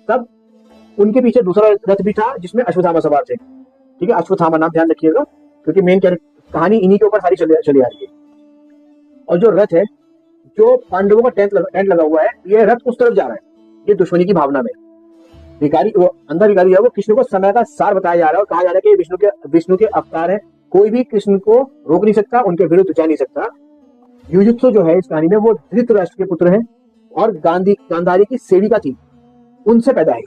तब उनके पीछे दूसरा रथ भी था जिसमें अश्वत्थामा सवार थे। ठीक है, अश्वत्थामा नाम ध्यान रखिएगा, क्योंकि मेन कहानी इन्हीं के ऊपर सारी चली आ रही है। और जो रथ है, जो पांडवों का टेंट लगा हुआ है, ये रथ उस तरफ जा रहा है, ये दुश्मनी की भावना में। भिखारी, वो अंधा भिखारी है, वो कृष्ण को समय का सार बताया जा रहा है और कहा जा रहा है कि विष्णु के अवतार है, कोई भी कृष्ण को रोक नहीं सकता, उनके विरुद्ध जा नहीं सकता। युयुत्सु जो है इस कहानी में, वो धृतराष्ट्र के पुत्र हैं और गांधारी की सेविका थी, उनसे पैदा है।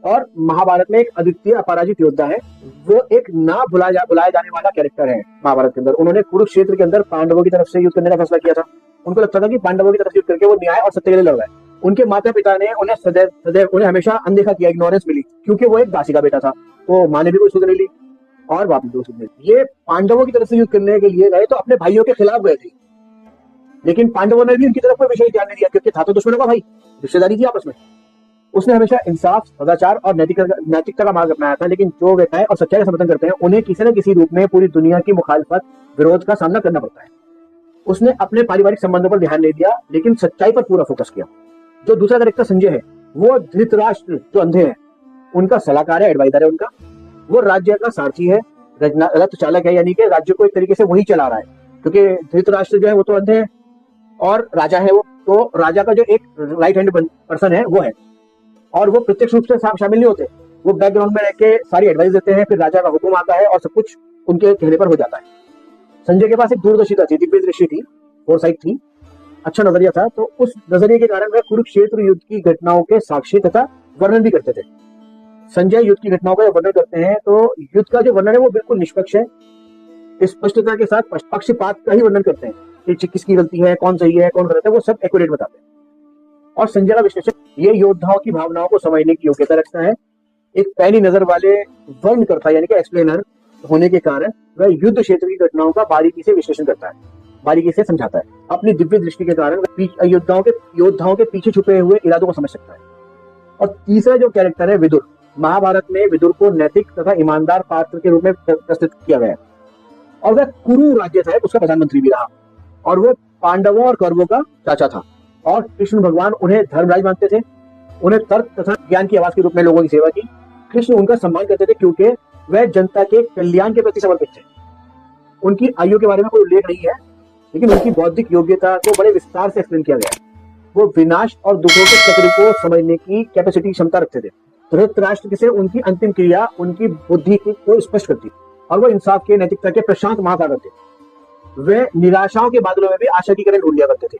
और महाभारत में एक अद्वितीय अपराजित योद्धा है, वो एक ना बुलाया जाने वाला कैरेक्टर है महाभारत के अंदर। उन्होंने कुरुक्षेत्र के अंदर पांडवों की तरफ से युद्ध करने का फैसला किया था। उनको लगता था कि पांडवों की तरफ से युद्ध करके वो न्याय और सत्य के लिए लड़ रहा है। उनके माता पिता ने उन्हें सदैव उन्हें हमेशा अनदेखा किया, इग्नोरेंस मिली, क्योंकि वो एक दासी का बेटा था। तो माँ ने भी कोई सुध नहीं ली और बाप ने भी कोई सुध नहीं ली। ये पांडवों की तरफ से युद्ध करने के लिए गए तो अपने भाइयों के खिलाफ गए थे, लेकिन पांडवों ने भी उनकी तरफ कोई विशेष ध्यान नहीं दिया, क्योंकि था तो दुश्मनों का भाई, रिश्तेदारी थी आपस में। उसने हमेशा इंसाफ, सदाचार और नैतिकता का मार्ग अपनाया था। लेकिन जो व्यक्ति और सच्चाई का समर्थन करते हैं, उन्हें किसी न किसी रूप में पूरी दुनिया की मुखालिफत, विरोध का सामना करना पड़ता है। उसने अपने पारिवारिक संबंधों पर ध्यान नहीं दिया, लेकिन सच्चाई पर पूरा फोकस किया। जो दूसरा कैरेक्टर संजय है, वो धृतराष्ट्र जो अंधे हैं उनका सलाहकार है, एडवाइजर है उनका। वो राज्य का सारथी है, रथ चालक है, यानी कि राज्य को एक तरीके से वही चला रहा है, क्योंकि धृतराष्ट्र जो है वो तो अंधे है और राजा है वो, तो राजा का जो एक राइट हैंड पर्सन है वो है, और वो प्रत्यक्ष रूप से शामिल नहीं होते, वो बैकग्राउंड में रह के सारी एडवाइस देते हैं, फिर राजा का हुक्म आता है और सब कुछ उनके कहने पर हो जाता है। संजय के पास एक दूरदर्शिता थी, दिव्य दृष्टि थी, फोरसाइट थी, अच्छा नजरिया था। तो उस नजरिए के कारण वह कुरुक्षेत्र युद्ध की घटनाओं के साक्षी तथा वर्णन भी करते थे। संजय युद्ध की घटनाओं का वर्णन करते हैं तो युद्ध का जो वर्णन है वो बिल्कुल निष्पक्ष है, स्पष्टता के साथ पक्षपात का ही वर्णन करते हैं कि किसकी गलती है, कौन सही है, कौन गलत है, वो सब एक्यूरेट बताते हैं। और संजय का विश्लेषण ये योद्धाओं की भावनाओं को समझने की योग्यता रखता है। एक पैनी नजर वाले वर्णनकर्ता यानी कि एक्सप्लेनर होने के कारण वह युद्ध क्षेत्र की घटनाओं का बारीकी से विश्लेषण करता है, बारीकी से समझाता है। अपनी दिव्य दृष्टि के कारण योद्धाओं के पीछे छुपे हुए इरादों को समझ सकता है। और तीसरा जो कैरेक्टर है विदुर, महाभारत में विदुर को नैतिक तथा ईमानदार पात्र के रूप में प्रस्तुत किया गया है, और वह कुरु राज्य था, उसका प्रधानमंत्री भी रहा, और वह पांडवों और कौरवों का चाचा था। और कृष्ण भगवान उन्हें धर्मराज मानते थे, उन्हें तर्क तथा ज्ञान की आवाज के रूप में लोगों की सेवा की। कृष्ण उनका सम्मान करते थे क्योंकि वह जनता के कल्याण के प्रति समर्पित थे। उनकी आयु के बारे में कोई उल्लेख नहीं है, लेकिन उनकी बौद्धिक योग्यता को बड़े विस्तार से एक्सप्लेन किया गया है। वो विनाश और दुखों के चक्र को समझने की कैपेसिटी, क्षमता रखते थे। धृतराष्ट्र से उनकी अंतिम क्रिया उनकी बुद्धि को स्पष्ट करती, और वो इंसाफ के, नैतिकता के प्रशांत महासागर थे। वे निराशाओं के बादलों में भी आशा की किरण ढूंढ लिया करते थे।